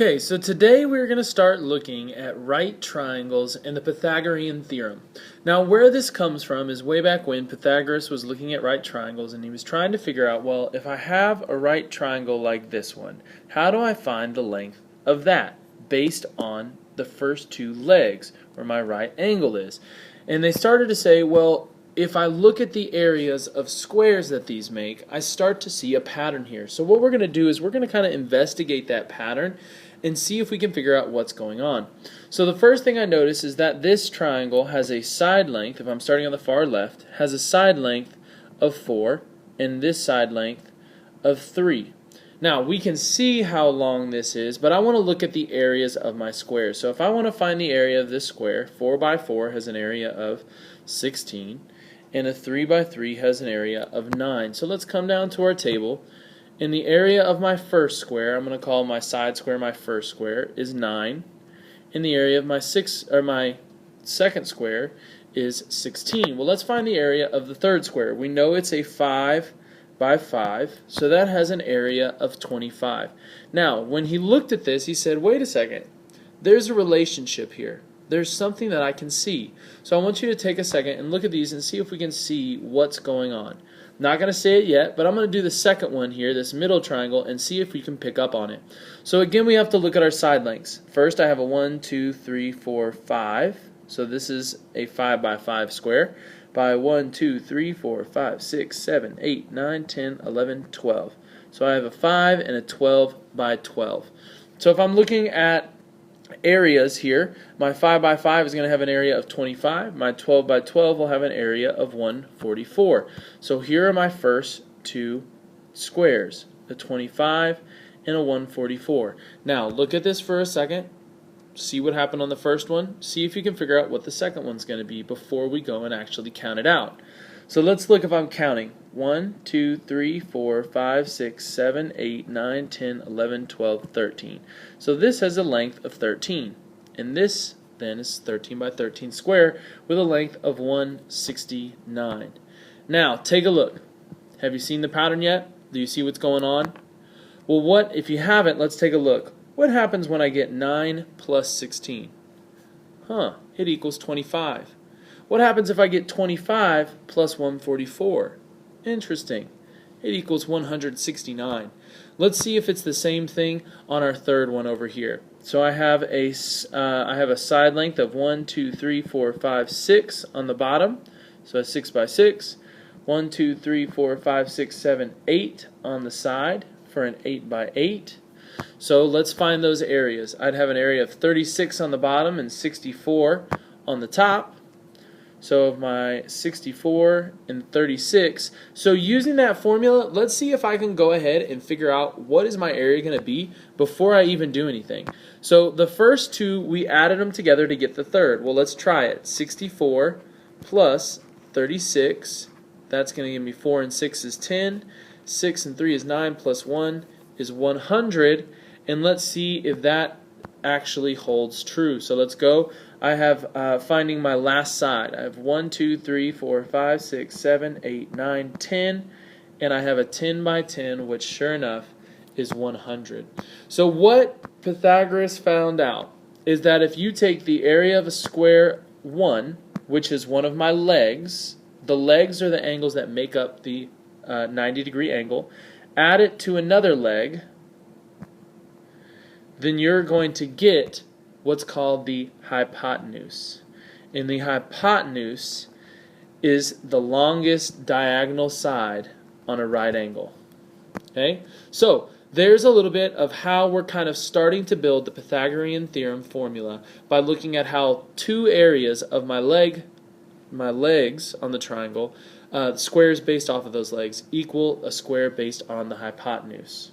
Okay, so today we're going to start looking at right triangles and the Pythagorean theorem. Now where this comes from is way back when Pythagoras was looking at right triangles and he was trying to figure out, well, if I have a right triangle like this one, how do I find the length of that based on the first two legs where my right angle is? And they started to say, well, if I look at the areas of squares that these make, I start to see a pattern here. So what we're going to do is we're going to kind of investigate that pattern and see if we can figure out what's going on. So the first thing I notice is that this triangle has a side length, if I'm starting on the far left, has a side length of 4 and this side length of 3. Now we can see how long this is, but I want to look at the areas of my squares. So if I want to find the area of this square, 4 by 4 has an area of 16. And a 3 by 3 has an area of 9. So let's come down to our table. In the area of my first square, I'm going to call my side square my first square, is 9. In the area of my second square is 16. Well, let's find the area of the third square. We know it's a 5 by 5, so that has an area of 25. Now, when he looked at this, he said, wait a second, there's a relationship here. There's something that I can see. So I want you to take a second and look at these and see if we can see what's going on. Not going to say it yet, but I'm going to do the second one here, this middle triangle, and see if we can pick up on it. So again, we have to look at our side lengths. First, I have a 1, 2, 3, 4, 5. So this is a 5 by 5 square. By 1, 2, 3, 4, 5, 6, 7, 8, 9, 10, 11, 12. So I have a 5 and a 12 by 12. So if I'm looking at areas here, my 5 by 5 is going to have an area of 25. My 12 by 12 will have an area of 144. So here are my first two squares, a 25 and a 144. Now look at this for a second. See what happened on the first one. See if you can figure out what the second one's going to be before we go and actually count it out. So let's look if I'm counting. 1, 2, 3, 4, 5, 6, 7, 8, 9, 10, 11, 12, 13. So this has a length of 13. And this then is 13 by 13 square with a length of 169. Now, take a look. Have you seen the pattern yet? Do you see what's going on? Well, if you haven't, let's take a look. What happens when I get 9 plus 16? It equals 25. What happens if I get 25 plus 144? Interesting. It equals 169. Let's see if it's the same thing on our third one over here. So I have a side length of 1, 2, 3, 4, 5, 6 on the bottom. So a 6 by 6. 1, 2, 3, 4, 5, 6, 7, 8 on the side for an 8 by 8. So let's find those areas. I'd have an area of 36 on the bottom and 64 on the top. So my 64 and 36. So using that formula, let's see if I can go ahead and figure out what is my area going to be before I even do anything. So the first two, we added them together to get the third. Well, let's try it. 64 plus 36. That's going to give me 4 and 6 is 10. 6 and 3 is 9 plus 1 is 100. And let's see if that actually holds true. So let's go. I have finding my last side. I have 1, 2, 3, 4, 5, 6, 7, 8, 9, 10. And I have a 10 by 10, which sure enough is 100. So what Pythagoras found out is that if you take the area of a square 1, which is one of my legs, the legs are the angles that make up the 90-degree angle, add it to another leg, then you're going to get what's called the hypotenuse. And the hypotenuse is the longest diagonal side on a right angle. Okay? So there's a little bit of how we're kind of starting to build the Pythagorean theorem formula by looking at how two areas of my legs on the triangle, squares based off of those legs, equal a square based on the hypotenuse.